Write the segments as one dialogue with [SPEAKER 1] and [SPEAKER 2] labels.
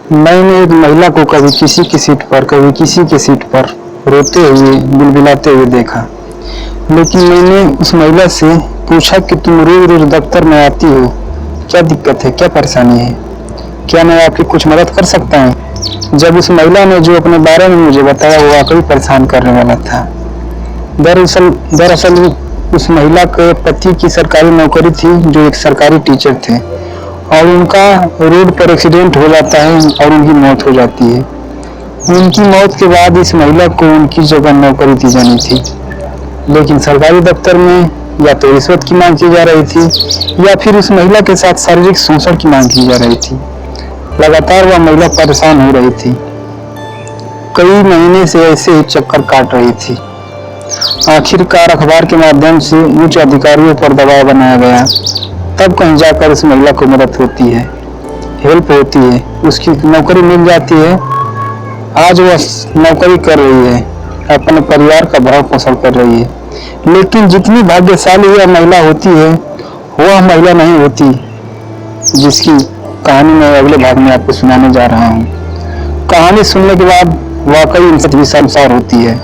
[SPEAKER 1] मैंने एक महिला को कभी किसी की सीट पर कभी किसी की सीट पर रोते हुए बिलबिलाते हुए देखा। लेकिन मैंने उस महिला से पूछा कि तुम रोज रोज दफ्तर में आती हो, क्या दिक्कत है, क्या परेशानी है, क्या मैं आपकी कुछ मदद कर सकता हूँ? जब उस महिला ने जो अपने बारे में मुझे बताया वो वाकई परेशान करने वाला था। दरअसल उस महिला के पति की सरकारी नौकरी थी, जो एक सरकारी टीचर थे, और उनका रोड पर एक्सीडेंट हो जाता है और उनकी मौत हो जाती है। उनकी मौत के बाद इस महिला को उनकी जगह नौकरी दी जानी थी, लेकिन सरकारी दफ्तर में या तो रिश्वत की मांग की जा रही थी या फिर उस महिला के साथ शारीरिक शोषण की मांग की जा रही थी। लगातार वह महिला परेशान हो रही थी, कई महीने से ऐसे ही चक्कर काट रही थी। आखिरकार अखबार के माध्यम से उच्च अधिकारियों पर दबाव बनाया गया, तब कहीं जाकर उस महिला को मदद होती है, हेल्प होती है, उसकी नौकरी मिल जाती है। आज वह नौकरी कर रही है, अपने परिवार का भरण पोषण कर रही है। लेकिन जितनी भाग्यशाली यह महिला होती है, वह महिला नहीं होती जिसकी कहानी मैं अगले भाग में आपको सुनाने जा रहा हूँ। कहानी सुनने के बाद वाकई इनसे संसार होती है।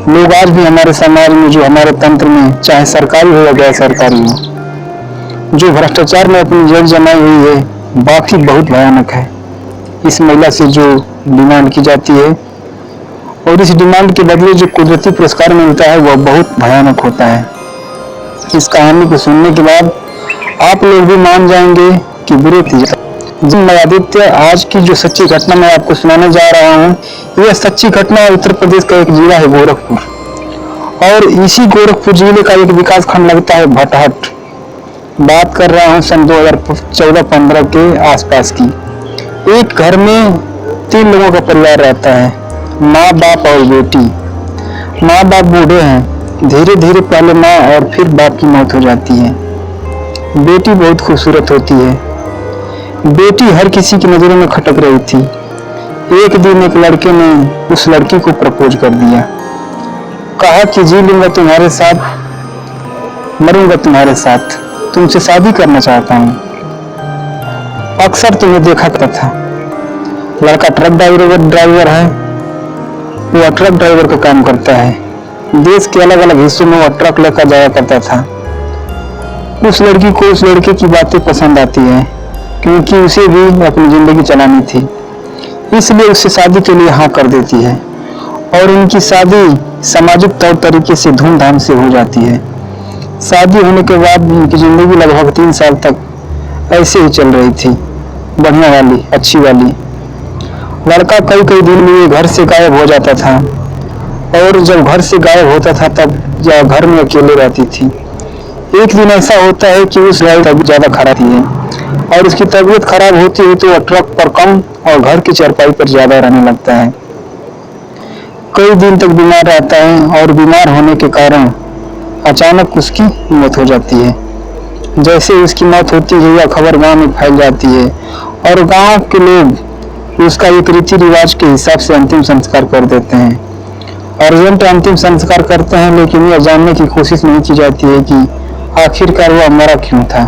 [SPEAKER 1] लोग आज भी हमारे समाज में, जो हमारे तंत्र में, चाहे सरकारी हो या गैर सरकारी हो, जो भ्रष्टाचार में अपनी जेल जमाई हुई है, बाकी बहुत भयानक है। इस महिला से जो डिमांड की जाती है और इस डिमांड के बदले जो कुदरती पुरस्कार मिलता है, वह बहुत भयानक होता है। इस कहानी को सुनने के बाद आप लोग भी मान जाएंगे कि बुरे थी। मैं आदित्य, आज की जो सच्ची घटना मैं आपको सुनाने जा रहा हूँ, यह सच्ची घटना उत्तर प्रदेश का एक जिला है, गोरखपुर, और इसी गोरखपुर जिले का एक विकास खंड लगता है भटहट। बात कर रहा हूँ सन 2014-15 के आसपास की। एक घर में 3 लोगों का परिवार रहता है, माँ, बाप और बेटी। माँ बाप बूढ़े हैं, धीरे धीरे पहले माँ और फिर बाप की मौत हो जाती है। बेटी बहुत खूबसूरत होती है। बेटी हर किसी की नजरों में खटक रही थी। एक दिन एक लड़के ने उस लड़की को प्रपोज कर दिया, कहा कि जी लूंगा तुम्हारे साथ, मरूंगा तुम्हारे साथ, तुमसे शादी करना चाहता हूँ। अक्सर तुम्हें देखा करता था। लड़का ट्रक ड्राइवर है, वह ट्रक ड्राइवर का काम करता है। देश के अलग अलग हिस्सों में वह ट्रक लेकर जाया करता था। उस लड़की को उस लड़के की बातें पसंद आती है, क्योंकि उसे भी अपनी जिंदगी चलानी थी, इसलिए उससे शादी के लिए हाँ कर देती है। और उनकी शादी सामाजिक तौर तरीके से धूमधाम से हो जाती है। शादी होने के बाद उनकी जिंदगी लगभग 3 साल तक ऐसे ही चल रही थी, बढ़िया वाली, अच्छी वाली। लड़का कई कई दिन में घर से गायब हो जाता था, और जब घर से गायब होता था तब घर में अकेले रहती थी। एक दिन ऐसा होता है कि उस लड़की की तबीयत ज्यादा खराब है, और उसकी तबीयत खराब होती है तो वह ट्रक पर कम और घर की चारपाई पर ज्यादा रहने लगता है। कई दिन तक बीमार रहता है, और बीमार होने के कारण अचानक उसकी मौत हो जाती है। जैसे उसकी मौत होती है, यह खबर गांव में फैल जाती है, और गांव के लोग उसका एक रीति रिवाज के हिसाब से अंतिम संस्कार कर देते हैं। अर्जेंट अंतिम संस्कार करते हैं, लेकिन यह जानने की कोशिश नहीं की जाती है कि आखिरकार वह मरा क्यों था,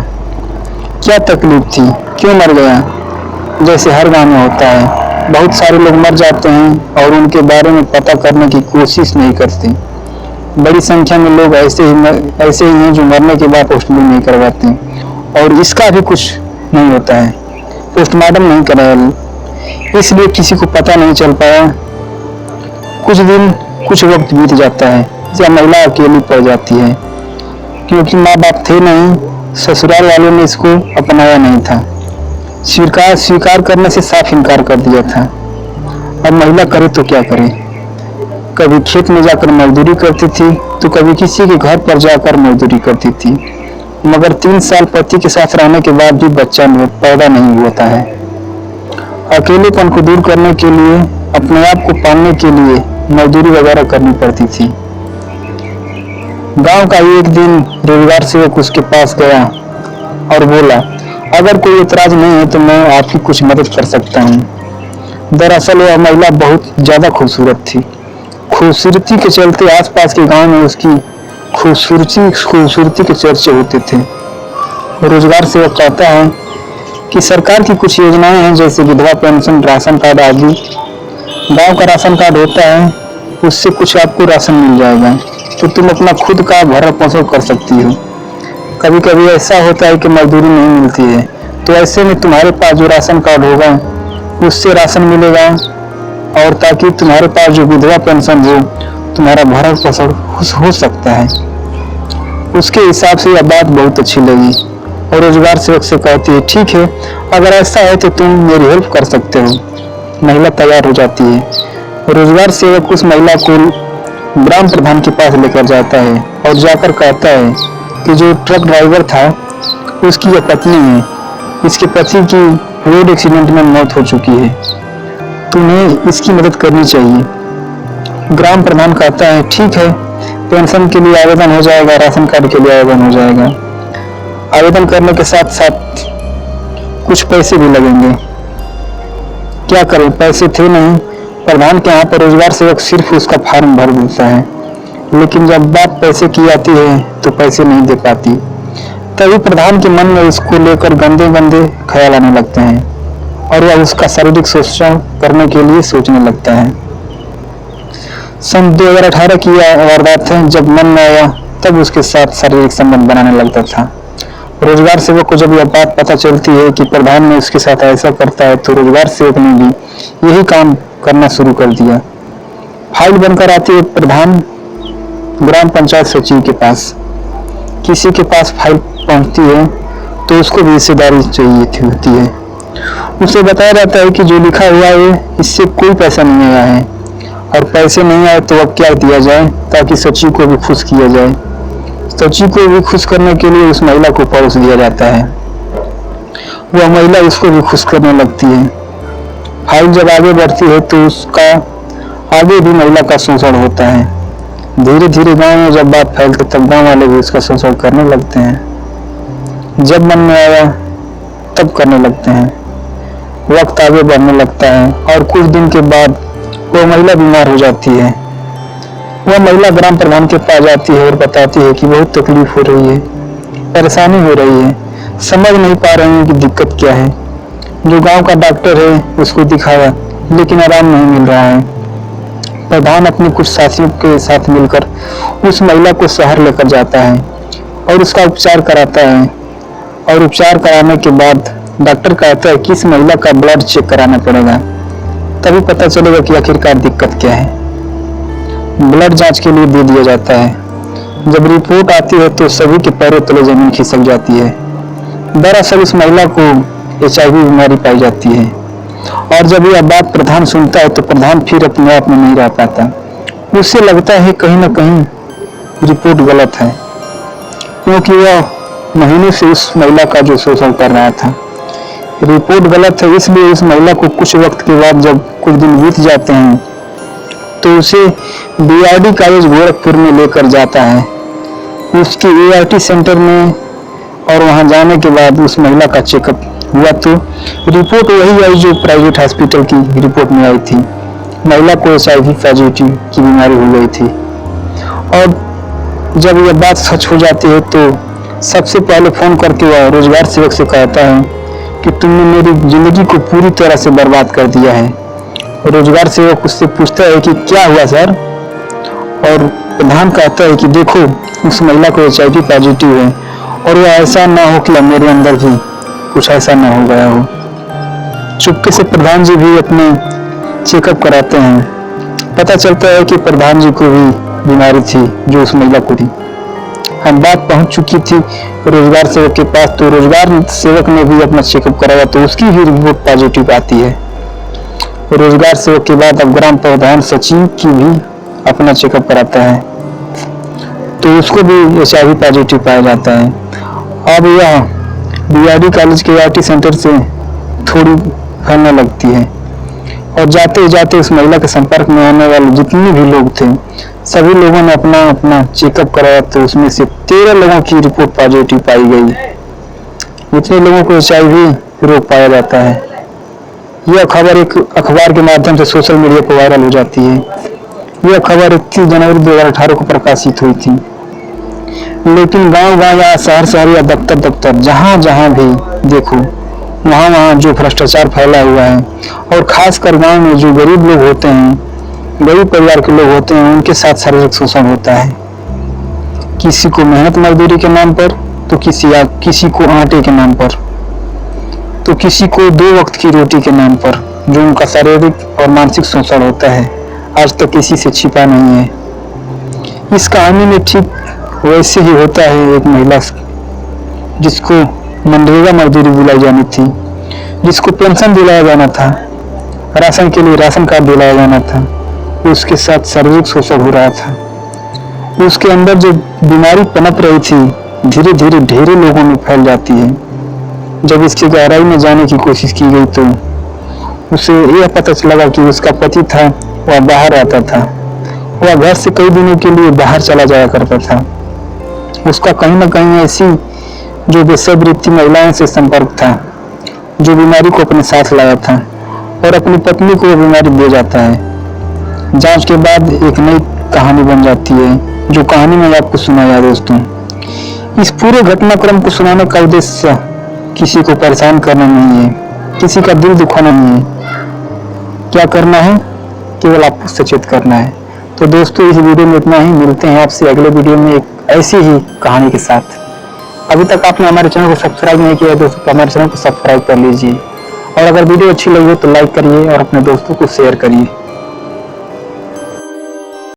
[SPEAKER 1] क्या तकलीफ थी, क्यों मर गया। जैसे हर गांव में होता है, बहुत सारे लोग मर जाते हैं और उनके बारे में पता करने की कोशिश नहीं करते। बड़ी संख्या में लोग ऐसे ही हैं जो मरने के बाद पोस्टमार्टम नहीं करवाते, और इसका भी कुछ नहीं होता है, पोस्टमार्टम नहीं कराया, इसलिए किसी को पता नहीं चल पाया। कुछ दिन, कुछ वक्त बीत जाता है, या महिला अकेली पड़ जाती है, क्योंकि माँ बाप थे नहीं, ससुराल वालों ने इसको अपनाया नहीं था, स्वीकार करने से साफ इनकार कर दिया था। अब महिला करे तो क्या करे, कभी खेत में जाकर मजदूरी करती थी, तो कभी किसी के घर पर जाकर मजदूरी करती थी। मगर 3 साल पति के साथ रहने के बाद भी बच्चा पैदा नहीं होता है। अकेलेपन को दूर करने के लिए, अपने आप को पालने के लिए मजदूरी वगैरह करनी पड़ती थी। गांव का एक दिन रोजगार सेवक उसके पास गया और बोला, अगर कोई एतराज नहीं है तो मैं आपकी कुछ मदद कर सकता हूँ। दरअसल वह महिला बहुत ज्यादा खूबसूरत थी। खूबसूरती के चलते आसपास के गांव में उसकी खूबसूरती के चर्चे होते थे। रोजगार सेवक कहता है कि सरकार की कुछ योजनाएं हैं जैसे विधवा पेंशन, राशन कार्ड आदि। गांव का राशन कार्ड होता है, उससे कुछ आपको राशन मिल जाएगा, तो तुम अपना खुद का भरण पोषण कर सकती हो। कभी कभी ऐसा होता है कि मजदूरी नहीं मिलती है, तो ऐसे में तुम्हारे पास जो राशन कार्ड होगा उससे राशन मिलेगा, और ताकि तुम्हारे पास जो विधवा पेंशन हो, तुम्हारा भरण पोषण हो सकता है। उसके हिसाब से यह बात बहुत अच्छी लगी और रोजगार सेवक से कहती है, ठीक है, अगर ऐसा है तो तुम मेरी हेल्प कर सकते हो। महिला तैयार हो जाती है। रोजगार सेवक उस महिला को ग्राम प्रधान के पास लेकर जाता है और जाकर कहता है कि जो ट्रक ड्राइवर था उसकी यह पत्नी है, इसके पति की रोड एक्सीडेंट में मौत हो चुकी है, तुम्हें इसकी मदद करनी चाहिए। ग्राम प्रधान कहता है, ठीक है, पेंशन के लिए आवेदन हो जाएगा, राशन कार्ड के लिए आवेदन हो जाएगा। आवेदन करने के साथ साथ कुछ पैसे भी लगेंगे। क्या करें, पैसे थे नहीं। प्रधान के यहाँ पर रोजगार सेवक सिर्फ उसका फॉर्म भर देता है, लेकिन जब बात पैसे की आती है तो पैसे नहीं दे पाती। तभी प्रधान के मन में इसको लेकर गंदे गंदे ख्याल आने लगते हैं और वह उसका शारीरिक शोषण करने के लिए सोचने लगता है। सन 2018 की यह वारदात है। जब मन में आया तब उसके साथ शारीरिक संबंध बनाने लगता था। रोजगार सेवक को जब यह बात पता चलती है कि प्रधान ने उसके साथ ऐसा करता है, तो रोजगार सेवक ने भी यही काम करना शुरू कर दिया। फाइल बनकर आती है प्रधान ग्राम पंचायत सचिव के पास। किसी के पास फाइल पहुंचती है तो उसको भी हिस्सेदारी चाहिए होती है। उसे बताया जाता है कि जो लिखा हुआ है इससे कोई पैसा नहीं आया है, और पैसे नहीं आए तो अब क्या दिया जाए ताकि सचिव को भी खुश किया जाए। सचिव को भी खुश करने के लिए उस महिला को परोस दिया जाता है। वह महिला उसको भी खुश करने लगती है। फाइल जब आगे बढ़ती है तो उसका आगे भी महिला का शोषण होता है। धीरे धीरे गांव में जब बात फैलती तब गांव वाले भी उसका शोषण करने लगते हैं। जब मन में आया तब करने लगते हैं। वक्त आगे बढ़ने लगता है और कुछ दिन के बाद वह महिला बीमार हो जाती है। वह महिला ग्राम प्रधान के पास जाती है और बताती है कि बहुत तकलीफ हो रही है, परेशानी हो रही है, समझ नहीं पा रहे हैं कि दिक्कत क्या है। जो गांव का डॉक्टर है उसको दिखाया, लेकिन आराम नहीं मिल रहा है। प्रधान अपने कुछ साथियों के साथ मिलकर उस महिला को शहर लेकर जाता है और उसका उपचार कराता है। और उपचार कराने के बाद डॉक्टर कहता है कि इस महिला का ब्लड चेक कराना पड़ेगा, तभी पता चलेगा कि आखिरकार दिक्कत क्या है। ब्लड जांच के लिए दे दिया जाता है। जब रिपोर्ट आती है तो सभी के पैरों तले जमीन खिसक जाती है। दरअसल इस महिला को HIV बीमारी पाई जाती है, और जब यह बात प्रधान सुनता है तो प्रधान फिर अपने आप में नहीं रह पाता। उसे लगता है कहीं ना कहीं रिपोर्ट गलत है, क्योंकि वह महीनों से उस महिला का जो शोषण कर रहा था। रिपोर्ट गलत है, इसलिए उस महिला को कुछ वक्त के बाद जब कुछ दिन बीत जाते हैं तो उसे BRD कॉलेज गोरखपुर में लेकर जाता है, उसके ART सेंटर में। और वहां जाने के बाद उस महिला का चेकअप हुआ तो रिपोर्ट वही आई जो प्राइवेट हॉस्पिटल की रिपोर्ट में आई थी। महिला को HIV पॉजिटिव की बीमारी हो गई थी। और जब यह बात सच हो जाती है तो सबसे पहले फोन करके वह रोजगार सेवक से कहता है कि तुमने मेरी जिंदगी को पूरी तरह से बर्बाद कर दिया है। रोजगार सेवक उससे पूछता है कि क्या हुआ सर, और प्रधान कहता है कि देखो, उस महिला को HIV पॉजिटिव है, और वह ऐसा ना हो कि मेरे अंदर भी कुछ ऐसा ना हो गया हो। चुपके से प्रधान जी भी अपने चेकअप कराते हैं। पता चलता है कि प्रधान जी को भी बीमारी थी जो उस महिला को थी। हम बात पहुंच चुकी थी रोजगार सेवक के पास, तो रोजगार सेवक ने भी अपना चेकअप कराया तो उसकी भी रिपोर्ट पॉजिटिव आती है। रोजगार सेवक के बाद अब ग्राम प्रधान सचिव की भी अपना चेकअप कराता है तो उसको भी HIV पॉजिटिव पाया जाता है। अब यह BRD कॉलेज के ART सेंटर से थोड़ी फैलने लगती है, और जाते जाते उस महिला के संपर्क में आने वाले जितने भी लोग थे सभी लोगों ने अपना अपना चेकअप कराया तो उसमें से 13 लोगों की रिपोर्ट पॉजिटिव पाई गई। इतने लोगों को HIV रोग पाया जाता है। यह खबर एक अखबार के माध्यम से सोशल मीडिया पर वायरल हो जाती है। यह खबर 31 जनवरी 2018 को प्रकाशित हुई थी, लेकिन गांव-गांव या शहर-शहर या दफ्तर-दफ्तर जहां-जहां भी देखो वहाँ वहाँ जो भ्रष्टाचार फैला हुआ है, और खासकर गांव में जो गरीब लोग होते हैं, गरीब परिवार के लोग होते हैं, उनके साथ शारीरिक शोषण होता है। किसी को मेहनत मजदूरी के नाम पर, तो किसी को आटे के नाम पर, तो किसी को 2 वक्त की रोटी के नाम पर, जो उनका शारीरिक और मानसिक शोषण होता है, आज तक किसी से छिपा नहीं है। इस कहानी में ठीक वैसे ही होता है। एक महिला जिसको मनरेगा मजदूरी दिलाई जानी थी, जिसको पेंशन दिलाया जाना था, राशन के लिए राशन कार्ड दिलाया जाना था, उसके साथ शारीरिक शोषण हो रहा था। उसके अंदर जो बीमारी पनप रही थी, धीरे धीरे ढेरों लोगों में फैल जाती है। जब इसकी गहराई में जाने की कोशिश की गई तो उसे यह पता लगा कि उसका पति था, वह बाहर आता था, वह घर से कई दिनों के लिए बाहर चला जाया करता था। उसका कहीं न कहीं ऐसी जो वेश्यावृत्ति महिलाओं से संपर्क था, जो बीमारी को अपने साथ लाया था, और अपनी पत्नी को बीमारी दे जाता है। जांच के बाद एक नई कहानी बन जाती है, जो कहानी मैं आपको सुनाया दोस्तों। इस पूरे घटनाक्रम को सुनाने का उद्देश्य किसी को परेशान करना नहीं है, किसी का दिल दुखाना नहीं है। क्या करना है, केवल आपको सचेत करना है। तो दोस्तों, इस वीडियो में इतना ही। मिलते हैं आपसे अगले वीडियो में एक ऐसी ही कहानी के साथ। अभी तक आपने हमारे चैनल को सब्सक्राइब नहीं किया है दोस्तों, तो हमारे चैनल को सब्सक्राइब कर लीजिए, और अगर वीडियो अच्छी लगी हो तो लाइक करिए और अपने दोस्तों को शेयर करिए।